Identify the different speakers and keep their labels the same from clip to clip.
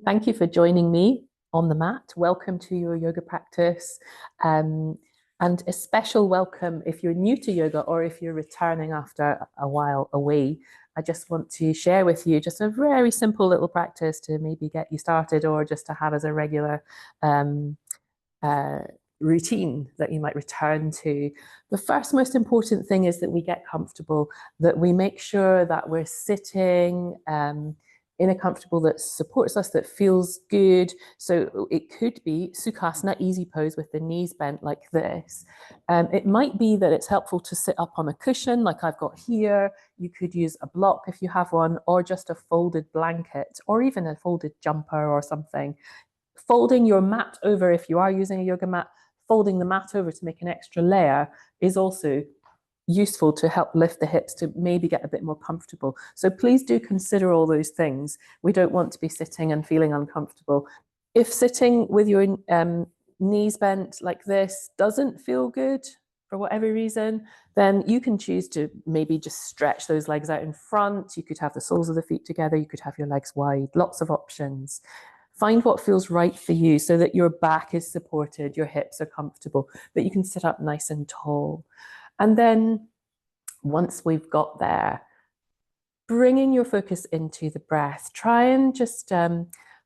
Speaker 1: Thank you for joining me on the mat. Welcome to your yoga practice. And a special welcome if you're new to yoga or if you're returning after a while away. I just want to share with you just a very simple little practice to maybe get you started or just to have as a regular routine that you might return to. The first most important thing is that we get comfortable, that we make sure that we're sitting in a comfortable that supports us, that feels good. So it could be Sukhasana, easy pose with the knees bent like this. It might be that it's helpful to sit up on a cushion like I've got here. You could use a block if you have one, or just a folded blanket, or even a folded jumper or something. Folding your mat over, if you are using a yoga mat, folding the mat over to make an extra layer is also useful to help lift the hips, to maybe get a bit more comfortable. So please do consider all those things. We don't want to be sitting and feeling uncomfortable. If sitting with your knees bent like this doesn't feel good for whatever reason, then you can choose to maybe just stretch those legs out in front. You could have the soles of the feet together. You could have your legs wide, lots of options. Find what feels right for you so that your back is supported, your hips are comfortable, that you can sit up nice and tall. And then once we've got there, bringing your focus into the breath, try and just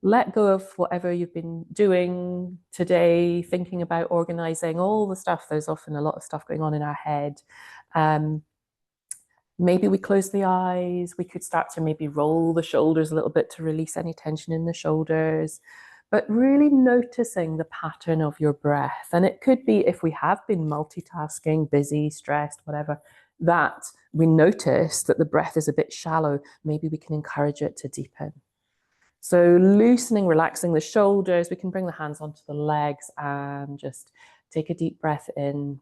Speaker 1: let go of whatever you've been doing today, thinking about, organizing, all the stuff. There's often a lot of stuff going on in our head. Maybe we close the eyes. We could start to maybe roll the shoulders a little bit to release any tension in the shoulders, but really noticing the pattern of your breath. And it could be, if we have been multitasking, busy, stressed, whatever, that we notice that the breath is a bit shallow. Maybe we can encourage it to deepen. So loosening, relaxing the shoulders. We can bring the hands onto the legs and just take a deep breath in.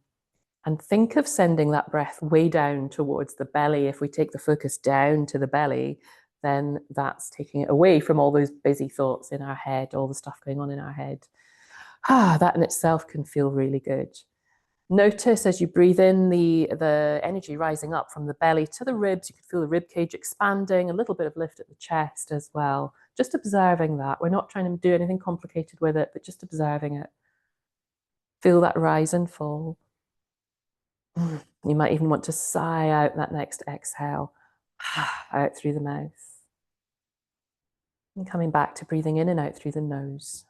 Speaker 1: And think of sending that breath way down towards the belly. If we take the focus down to the belly, then that's taking it away from all those busy thoughts in our head, all the stuff going on in our head. That in itself can feel really good. Notice as you breathe in the energy rising up from the belly to the ribs. You can feel the rib cage expanding, a little bit of lift at the chest as well. Just observing that. We're not trying to do anything complicated with it, but just observing it. Feel that rise and fall. You might even want to sigh out that next exhale, out through the mouth. And coming back to breathing in and out through the nose.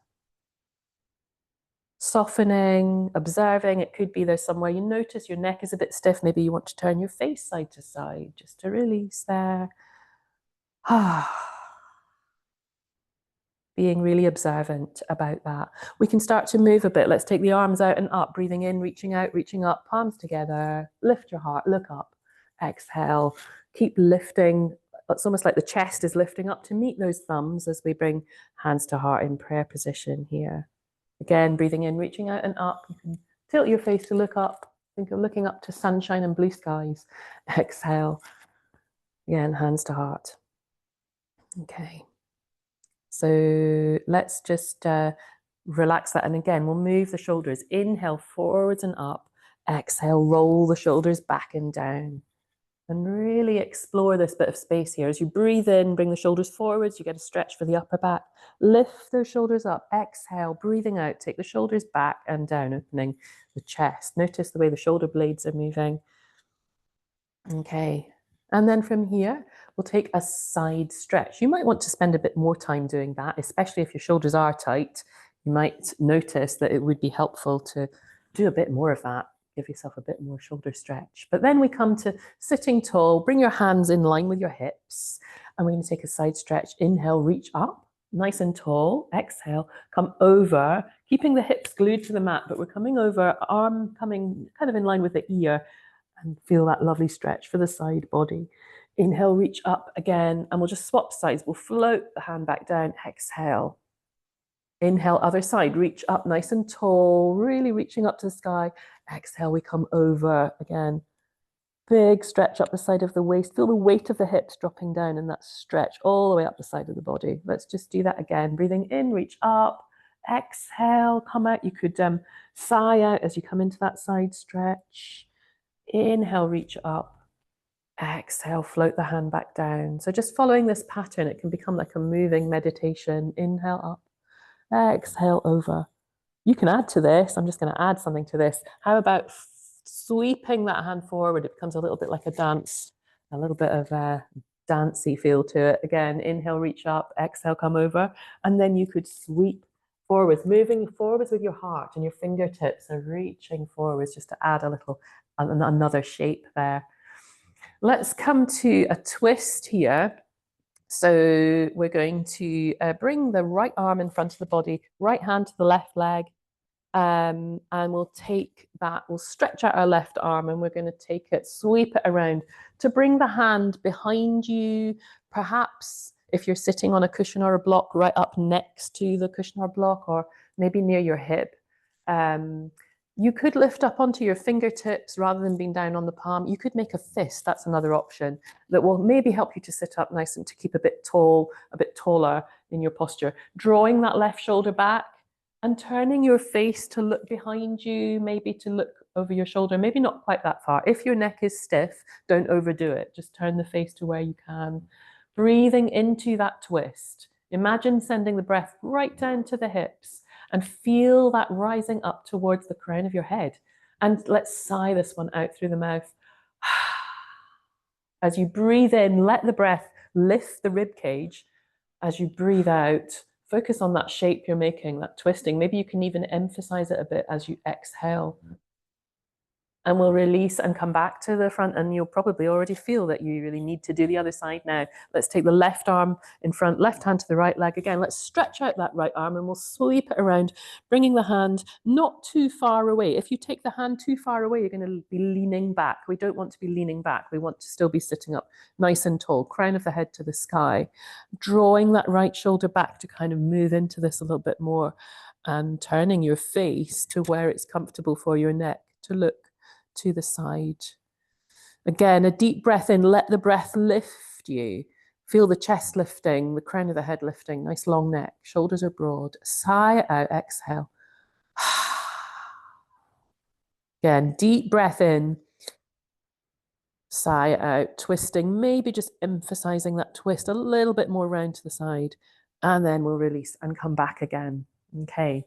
Speaker 1: Softening, observing. It could be there's somewhere you notice your neck is a bit stiff. Maybe you want to turn your face side to side just to release there. Being really observant about that. We can start to move a bit. Let's take the arms out and up, breathing in, reaching out, reaching up, palms together, lift your heart, look up, exhale, keep lifting. It's almost like the chest is lifting up to meet those thumbs as we bring hands to heart in prayer position here. Again, breathing in, reaching out and up. You can tilt your face to look up. Think of looking up to sunshine and blue skies. Exhale. Again, hands to heart. Okay. So let's just relax that. And again, we'll move the shoulders. Inhale, forwards and up. Exhale, roll the shoulders back and down. And really explore this bit of space here. As you breathe in, bring the shoulders forwards. You get a stretch for the upper back. Lift those shoulders up. Exhale, breathing out. Take the shoulders back and down, opening the chest. Notice the way the shoulder blades are moving. Okay. And then from here, we'll take a side stretch. You might want to spend a bit more time doing that, especially if your shoulders are tight. You might notice that it would be helpful to do a bit more of that. Give yourself a bit more shoulder stretch. But then we come to sitting tall. Bring your hands in line with your hips. And we're going to take a side stretch. Inhale, reach up, nice and tall. Exhale, come over, keeping the hips glued to the mat, but we're coming over, arm coming kind of in line with the ear. And feel that lovely stretch for the side body. Inhale, reach up again, and we'll just swap sides. We'll float the hand back down. Exhale. Inhale, other side, reach up nice and tall, really reaching up to the sky. Exhale, we come over again. Big stretch up the side of the waist. Feel the weight of the hips dropping down and that stretch all the way up the side of the body. Let's just do that again. Breathing in, reach up. Exhale, come out. You could sigh out as you come into that side stretch. Inhale, reach up. Exhale, float the hand back down. So just following this pattern, it can become like a moving meditation. Inhale up, exhale over. You can add to this. I'm just going to add something to this. How about sweeping that hand forward? It becomes a little bit like a dance, a little bit of a dancey feel to it. Again, inhale, reach up, exhale, come over. And then you could sweep forwards, moving forwards with your heart, and your fingertips are reaching forwards just to add a little, another shape there. Let's come to a twist here. So we're going to bring the right arm in front of the body, right hand to the left leg, and we'll take that, we'll stretch out our left arm, and we're going to take it, sweep it around to bring the hand behind you, perhaps if you're sitting on a cushion or a block, right up next to the cushion or block, or maybe near your hip. You could lift up onto your fingertips rather than being down on the palm. You could make a fist. That's another option that will maybe help you to sit up nice and to keep a bit tall, a bit taller in your posture. Drawing that left shoulder back and turning your face to look behind you, maybe to look over your shoulder, maybe not quite that far. If your neck is stiff, don't overdo it. Just turn the face to where you can. Breathing into that twist. Imagine sending the breath right down to the hips and feel that rising up towards the crown of your head. And let's sigh this one out through the mouth. As you breathe in, let the breath lift the rib cage. As you breathe out, focus on that shape you're making, that twisting. Maybe you can even emphasize it a bit as you exhale. And we'll release and come back to the front, and you'll probably already feel that you really need to do the other side now. Let's take the left arm in front, left hand to the right leg. Again, let's stretch out that right arm and we'll sweep it around, bringing the hand not too far away. If you take the hand too far away, you're going to be leaning back. We don't want to be leaning back. We want to still be sitting up nice and tall, crown of the head to the sky, drawing that right shoulder back to kind of move into this a little bit more, and turning your face to where it's comfortable for your neck to look to the side. Again, a deep breath in, let the breath lift you. Feel the chest lifting, the crown of the head lifting, nice long neck, shoulders are broad. Sigh out, exhale. Again, deep breath in, sigh out, twisting, maybe just emphasizing that twist a little bit more round to the side, and then we'll release and come back again. Okay.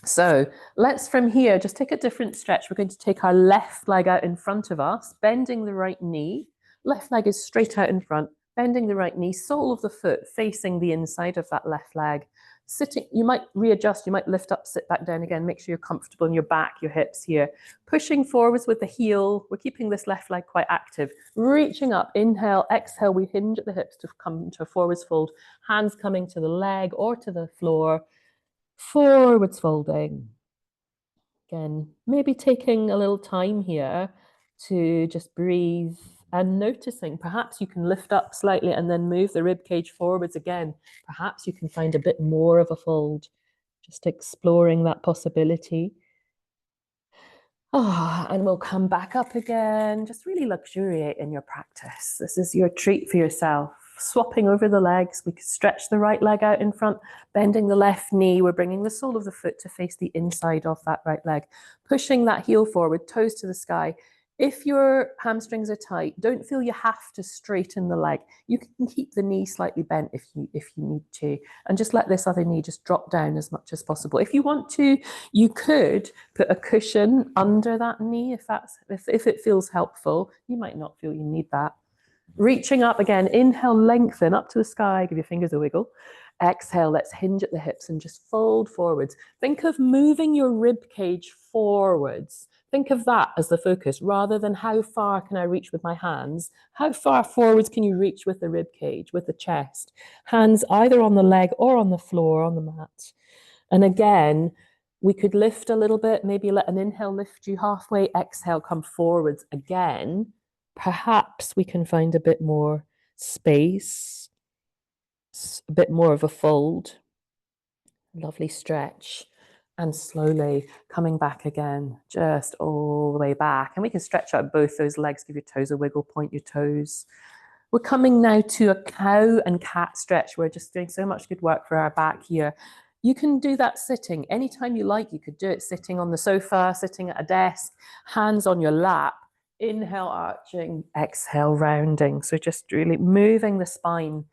Speaker 1: So let's from here just take a different stretch. We're going to take our left leg out in front of us, bending the right knee. Left leg is straight out in front, bending the right knee, sole of the foot facing the inside of that left leg. Sitting, you might readjust, you might lift up, sit back down again, make sure you're comfortable in your back, your hips here. Pushing forwards with the heel, we're keeping this left leg quite active. Reaching up, inhale, exhale, we hinge at the hips to come to a forwards fold. Hands coming to the leg or to the floor. Forwards folding. Again, maybe taking a little time here to just breathe and noticing. Perhaps you can lift up slightly and then move the rib cage forwards again. Perhaps you can find a bit more of a fold. Just exploring that possibility. And we'll come back up again. Just really luxuriate in your practice. This is your treat for yourself. Swapping over the legs, we could stretch the right leg out in front, bending the left knee. We're bringing the sole of the foot to face the inside of that right leg, pushing that heel forward, toes to the sky. If your hamstrings are tight, don't feel you have to straighten the leg. You can keep the knee slightly bent if you need to, and just let this other knee just drop down as much as possible. If you want to, you could put a cushion under that knee if it feels helpful. You might not feel you need that. Reaching up again, inhale, lengthen up to the sky, give your fingers a wiggle. Exhale, let's hinge at the hips and just fold forwards. Think of moving your rib cage forwards. Think of that as the focus rather than how far can I reach with my hands. How far forwards can you reach with the rib cage, with the chest? Hands either on the leg or on the floor, on the mat. And again, we could lift a little bit, maybe let an inhale lift you halfway, exhale, come forwards again. Perhaps we can find a bit more space, a bit more of a fold. Lovely stretch. And slowly coming back again, just all the way back. And we can stretch out both those legs, give your toes a wiggle, point your toes. We're coming now to a cow and cat stretch. We're just doing so much good work for our back here. You can do that sitting anytime you like. You could do it sitting on the sofa, sitting at a desk, hands on your lap. Inhale, arching, exhale, rounding. So just really moving the spine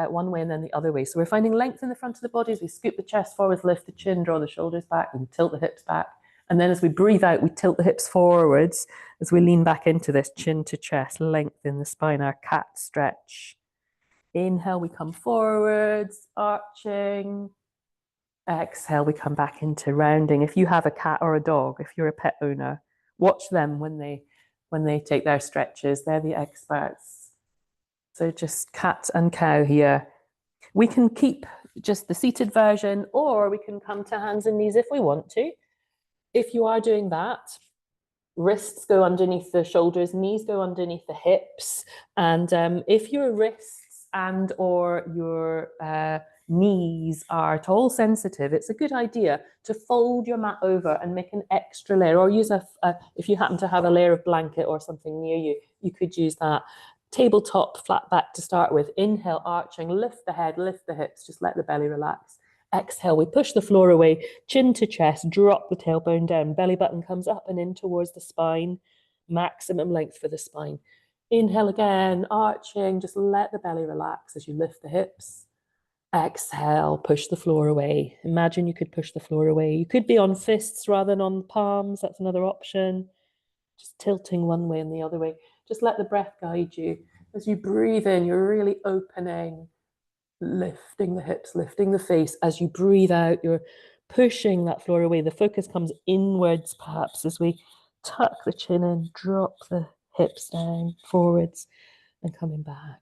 Speaker 1: one way and then the other way. So we're finding length in the front of the body as we scoop the chest forwards, lift the chin, draw the shoulders back, and tilt the hips back. And then as we breathe out, we tilt the hips forwards as we lean back into this chin to chest, length in the spine, our cat stretch. Inhale, we come forwards, arching. Exhale, we come back into rounding. If you have a cat or a dog, if you're a pet owner, watch them when they take their stretches. They're the experts. So just cat and cow here. We can keep just the seated version, or we can come to hands and knees if we want to. If you are doing that, wrists go underneath the shoulders, knees go underneath the hips. And if your wrists and or your knees are at all sensitive, it's a good idea to fold your mat over and make an extra layer, or use if you happen to have a layer of blanket or something near you, you could use that. Tabletop, flat back to start with. Inhale, arching, lift the head, lift the hips, just let the belly relax. Exhale, we push the floor away, chin to chest, drop the tailbone down, belly button comes up and in towards the spine, maximum length for the spine. Inhale again, arching, just let the belly relax as you lift the hips. Exhale, push the floor away. Imagine you could push the floor away. You could be on fists rather than on palms, that's another option. Just tilting one way and the other way. Just let the breath guide you. As you breathe in, you're really opening, lifting the hips, lifting the face. As you breathe out, you're pushing that floor away. The focus comes inwards, perhaps, as we tuck the chin in, drop the hips down, forwards, and coming back.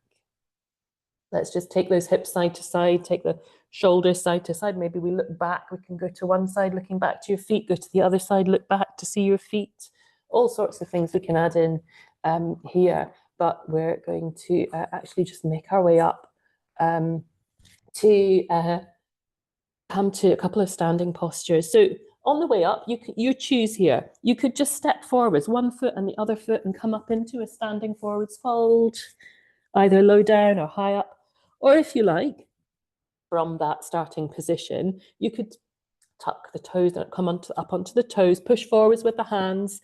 Speaker 1: Let's just take those hips side to side, take the shoulders side to side. Maybe we look back. We can go to one side, looking back to your feet, go to the other side, look back to see your feet. All sorts of things we can add in here, but we're going to actually just make our way up to come to a couple of standing postures. So on the way up, you choose here. You could just step forwards, one foot and the other foot, and come up into a standing forwards fold, either low down or high up. Or if you like, from that starting position, you could tuck the toes and come up onto the toes, push forwards with the hands,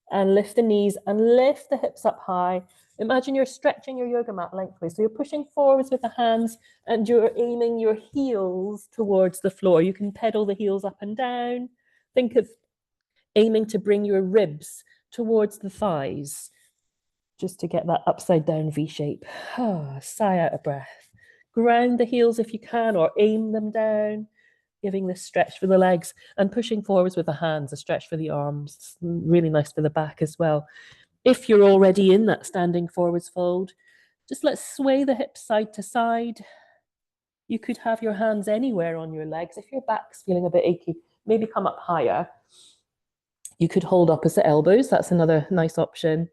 Speaker 1: and lift the knees and lift the hips up high. Imagine you're stretching your yoga mat lengthways. So you're pushing forwards with the hands and you're aiming your heels towards the floor. You can pedal the heels up and down. Think of aiming to bring your ribs towards the thighs, just to get that upside down V shape. Sigh out a breath. Ground the heels if you can, or aim them down, giving this stretch for the legs and pushing forwards with the hands, a stretch for the arms. It's really nice for the back as well. If you're already in that standing forwards fold, just let's sway the hips side to side. You could have your hands anywhere on your legs. If your back's feeling a bit achy, maybe come up higher. You could hold opposite elbows. That's another nice option.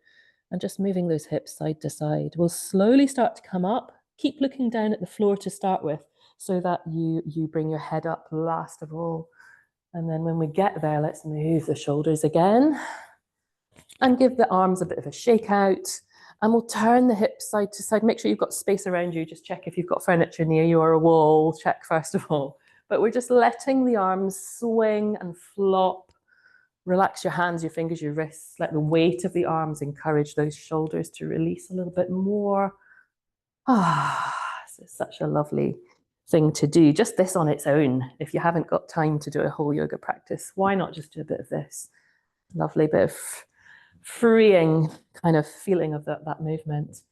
Speaker 1: And just moving those hips side to side. We'll slowly start to come up. Keep looking down at the floor to start with, so that you bring your head up last of all. And then when we get there, let's move the shoulders again and give the arms a bit of a shake out. And we'll turn the hips side to side. Make sure you've got space around you. Just check if you've got furniture near you or a wall. Check first of all. But we're just letting the arms swing and flop. Relax your hands, your fingers, your wrists. Let the weight of the arms encourage those shoulders to release a little bit more. It's such a lovely thing to do. Just this on its own. If you haven't got time to do a whole yoga practice, why not just do a bit of this? Lovely bit of freeing kind of feeling of that movement.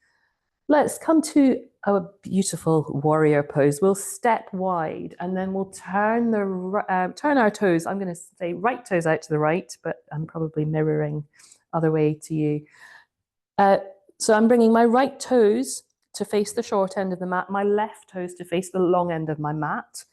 Speaker 1: Let's come to our beautiful warrior pose. We'll step wide and then we'll turn our toes. I'm going to say right toes out to the right, but I'm probably mirroring other way to you. So I'm bringing my right toes to face the short end of the mat, my left toes to face the long end of my mat.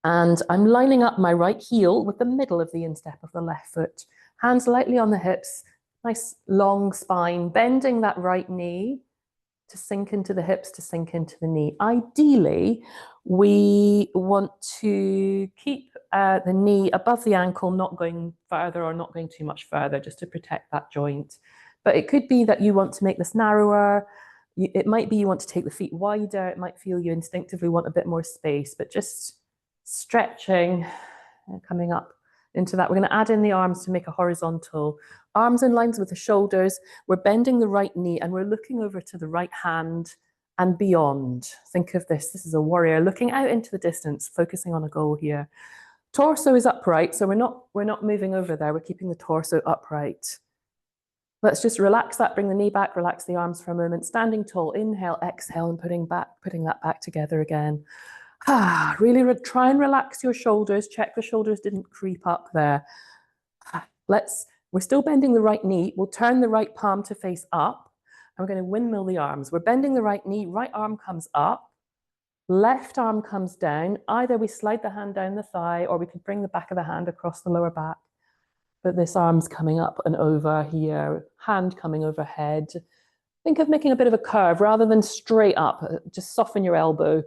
Speaker 1: And I'm lining up my right heel with the middle of the instep of the left foot. Hands lightly on the hips, nice long spine, bending that right knee to sink into the hips, to sink into the knee. Ideally, we want to keep the knee above the ankle, not going further or not going too much further, just to protect that joint. But it could be that you want to make this narrower. It might be you want to take the feet wider. It might feel you instinctively want a bit more space, but just stretching and coming up into that. We're going to add in the arms to make a horizontal. Arms in lines with the shoulders. We're bending the right knee and we're looking over to the right hand and beyond. Think of this. This is a warrior looking out into the distance, focusing on a goal here. Torso is upright, so we're not moving over there. We're keeping the torso upright. Let's just relax that, bring the knee back, relax the arms for a moment. Standing tall, inhale, exhale, and putting that back together again. Really try and relax your shoulders. Check the shoulders didn't creep up there. We're still bending the right knee. We'll turn the right palm to face up. And we're going to windmill the arms. We're bending the right knee, right arm comes up, left arm comes down. Either we slide the hand down the thigh or we could bring the back of the hand across the lower back. But this arm's coming up and over here, hand coming overhead. Think of making a bit of a curve rather than straight up. Just soften your elbow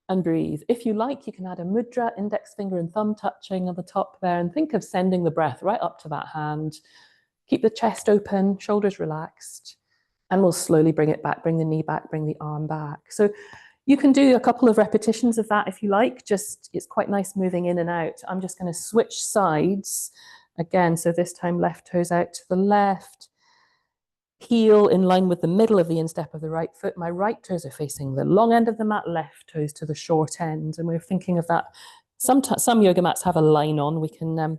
Speaker 1: and breathe. If you like, you can add a mudra, index finger and thumb touching at the top there, and think of sending the breath right up to that hand. Keep the chest open, shoulders relaxed, and we'll slowly bring it back, bring the knee back, bring the arm back. So you can do a couple of repetitions of that if you like. Just, it's quite nice moving in and out. I'm just going to switch sides again. So this time left toes out to the left, heel in line with the middle of the instep of the right foot. My right toes are facing the long end of the mat, left toes to the short end. And we're thinking of that. Some yoga mats have a line on. We can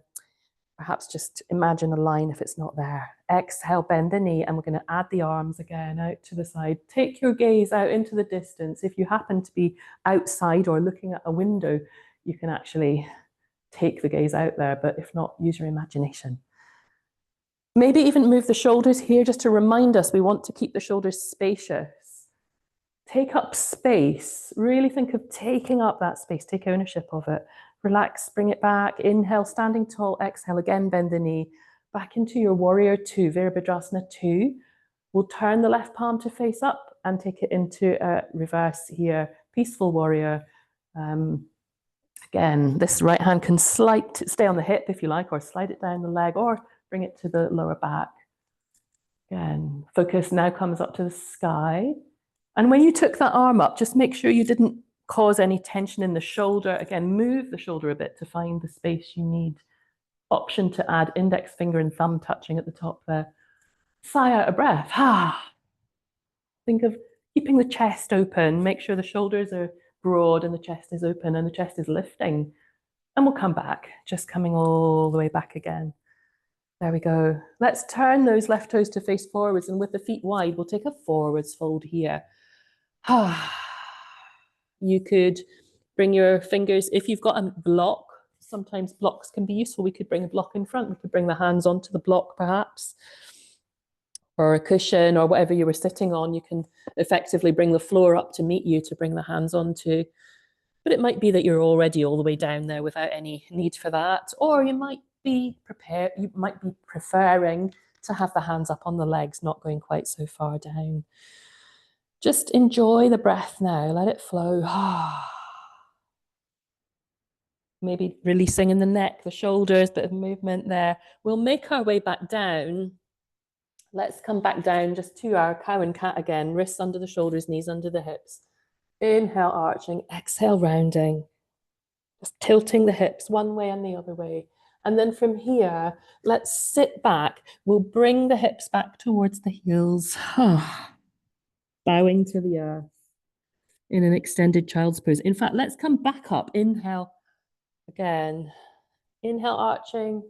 Speaker 1: perhaps just imagine a line if it's not there. Exhale, bend the knee, and we're going to add the arms again out to the side. Take your gaze out into the distance. If you happen to be outside or looking at a window, you can actually take the gaze out there, but if not, use your imagination. Maybe even move the shoulders here just to remind us we want to keep the shoulders spacious. Take up space. Really think of taking up that space. Take ownership of it. Relax, bring it back. Inhale, standing tall. Exhale, again, bend the knee. Back into your warrior two, Virabhadrasana 2. We'll turn the left palm to face up and take it into a reverse here. Peaceful warrior. Again, this right hand can stay on the hip if you like, or slide it down the leg, or bring it to the lower back. Again, focus now comes up to the sky. And when you took that arm up, just make sure you didn't cause any tension in the shoulder. Again, move the shoulder a bit to find the space you need. Option to add index finger and thumb touching at the top there. Sigh out a breath. Think of keeping the chest open. Make sure the shoulders are broad and the chest is open and the chest is lifting. And we'll come back, just coming all the way back again. There we go. Let's turn those left toes to face forwards, and with the feet wide, we'll take a forwards fold here. You could bring your fingers, if you've got a block, sometimes blocks can be useful. We could bring a block in front. We could bring the hands onto the block perhaps, or a cushion or whatever you were sitting on. You can effectively bring the floor up to meet you to bring the hands onto. But it might be that you're already all the way down there without any need for that. Or you might be preferring to have the hands up on the legs, not going quite so far down. Just enjoy the breath now. Let it flow. Maybe releasing in the neck, the shoulders, bit of movement there. We'll make our way back down. Let's come back down just to our cow and cat again. Wrists under the shoulders, knees under the hips. Inhale, arching. Exhale, rounding. Just tilting the hips one way and the other way. And then from here, let's sit back. We'll bring the hips back towards the heels. Bowing to the earth in an extended child's pose. In fact, let's come back up. Inhale again. Inhale, arching.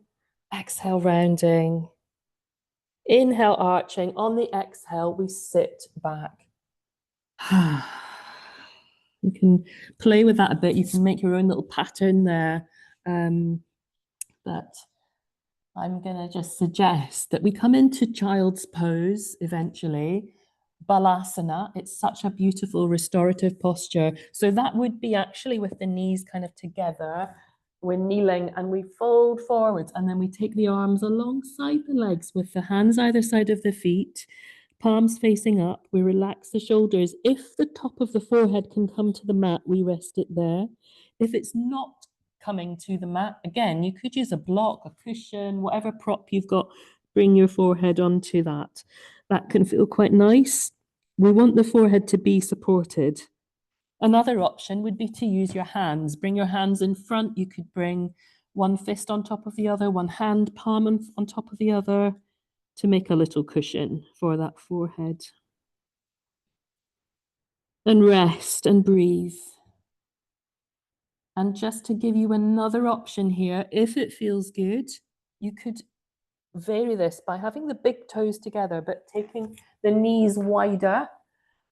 Speaker 1: Exhale, rounding. Inhale, arching. On the exhale, we sit back. You can play with that a bit. You can make your own little pattern there. But I'm going to just suggest that we come into child's pose eventually. Balasana, it's such a beautiful restorative posture. So that would be actually with the knees kind of together. We're kneeling and we fold forwards, and then we take the arms alongside the legs with the hands either side of the feet, palms facing up. We relax the shoulders. If the top of the forehead can come to the mat, we rest it there. If it's not coming to the mat, again, you could use a block, a cushion, whatever prop you've got, bring your forehead onto that. That can feel quite nice. We want the forehead to be supported. Another option would be to use your hands. Bring your hands in front. You could bring one fist on top of the other, one hand palm on top of the other to make a little cushion for that forehead. And rest and breathe. And just to give you another option here, if it feels good, you could vary this by having the big toes together, but taking the knees wider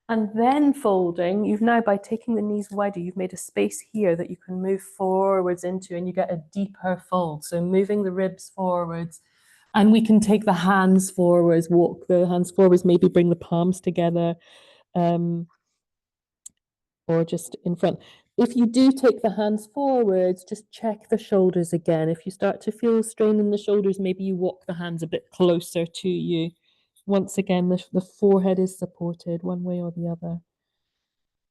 Speaker 1: and then folding. You've now, by taking the knees wider, you've made a space here that you can move forwards into, and you get a deeper fold. So moving the ribs forwards, and we can take the hands forwards, walk the hands forwards, maybe bring the palms together, or just in front. If you do take the hands forwards, just check the shoulders again. If you start to feel strain in the shoulders, maybe you walk the hands a bit closer to you. Once again, the forehead is supported one way or the other.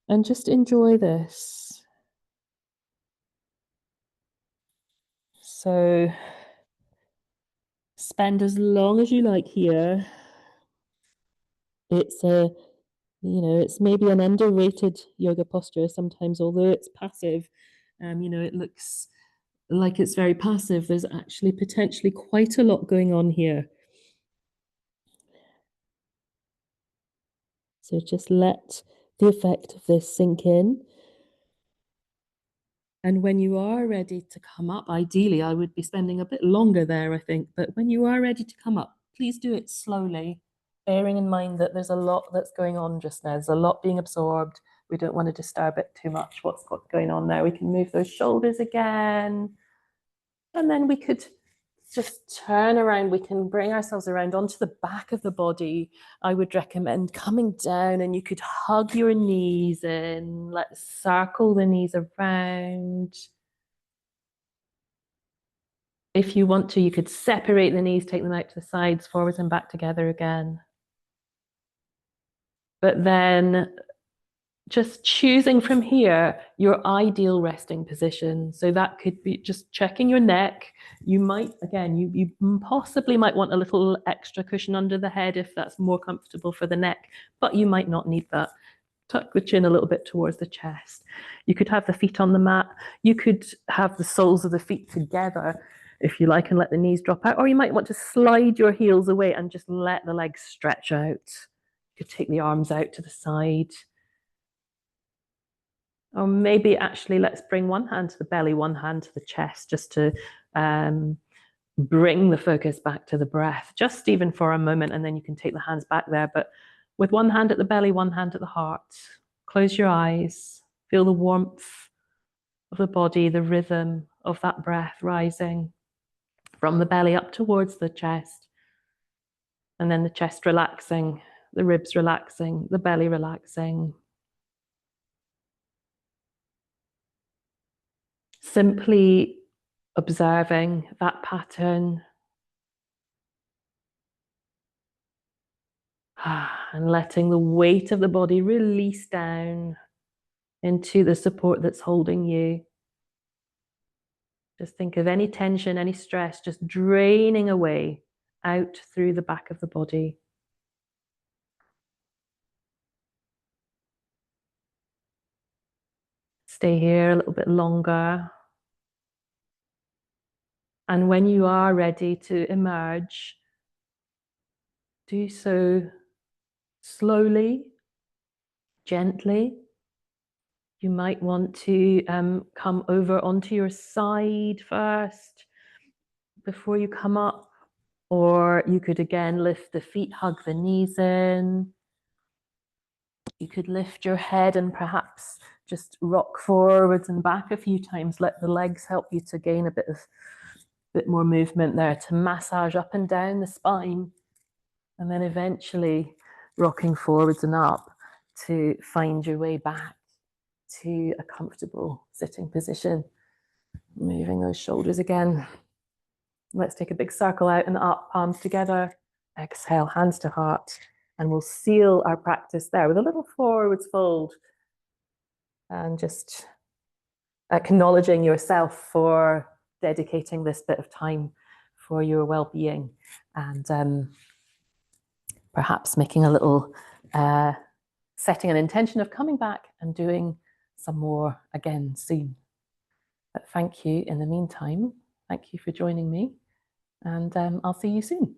Speaker 1: And just enjoy this. So spend as long as you like here. It's it's maybe an underrated yoga posture sometimes, although it's passive. It looks like it's very passive. There's actually potentially quite a lot going on here. So just let the effect of this sink in. And when you are ready to come up, ideally, I would be spending a bit longer there, I think. But when you are ready to come up, please do it slowly, bearing in mind that there's a lot that's going on just now. There's a lot being absorbed. We don't want to disturb it too much. What's going on there? We can move those shoulders again. And then we could just turn around. We can bring ourselves around onto the back of the body. I would recommend coming down, and you could hug your knees in. Let's circle the knees around. If you want to, you could separate the knees, take them out to the sides, forwards and back together again. But then just choosing from here your ideal resting position. So that could be just checking your neck. You might, again, you possibly might want a little extra cushion under the head if that's more comfortable for the neck, but you might not need that. Tuck the chin a little bit towards the chest. You could have the feet on the mat. You could have the soles of the feet together if you like and let the knees drop out, or you might want to slide your heels away and just let the legs stretch out. You could take the arms out to the side. Or maybe actually let's bring one hand to the belly, one hand to the chest, just to bring the focus back to the breath, just even for a moment, and then you can take the hands back there. But with one hand at the belly, one hand at the heart. Close your eyes, feel the warmth of the body, the rhythm of that breath rising from the belly up towards the chest, and then the chest relaxing, the ribs relaxing, the belly relaxing. Simply observing that pattern and letting the weight of the body release down into the support that's holding you. Just think of any tension, any stress, just draining away out through the back of the body. Stay here a little bit longer. And when you are ready to emerge, do so slowly, gently. You might want to come over onto your side first before you come up, or you could again lift the feet, hug the knees in. You could lift your head and perhaps just rock forwards and back a few times. Let the legs help you to gain a bit more movement there, to massage up and down the spine, and then eventually rocking forwards and up to find your way back to a comfortable sitting position. Moving those shoulders again. Let's take a big circle out and up, palms together. Exhale, hands to heart. And we'll seal our practice there with a little forwards fold. And just acknowledging yourself for dedicating this bit of time for your well-being. And perhaps making a little, setting an intention of coming back and doing some more again soon. But thank you in the meantime. Thank you for joining me, and I'll see you soon.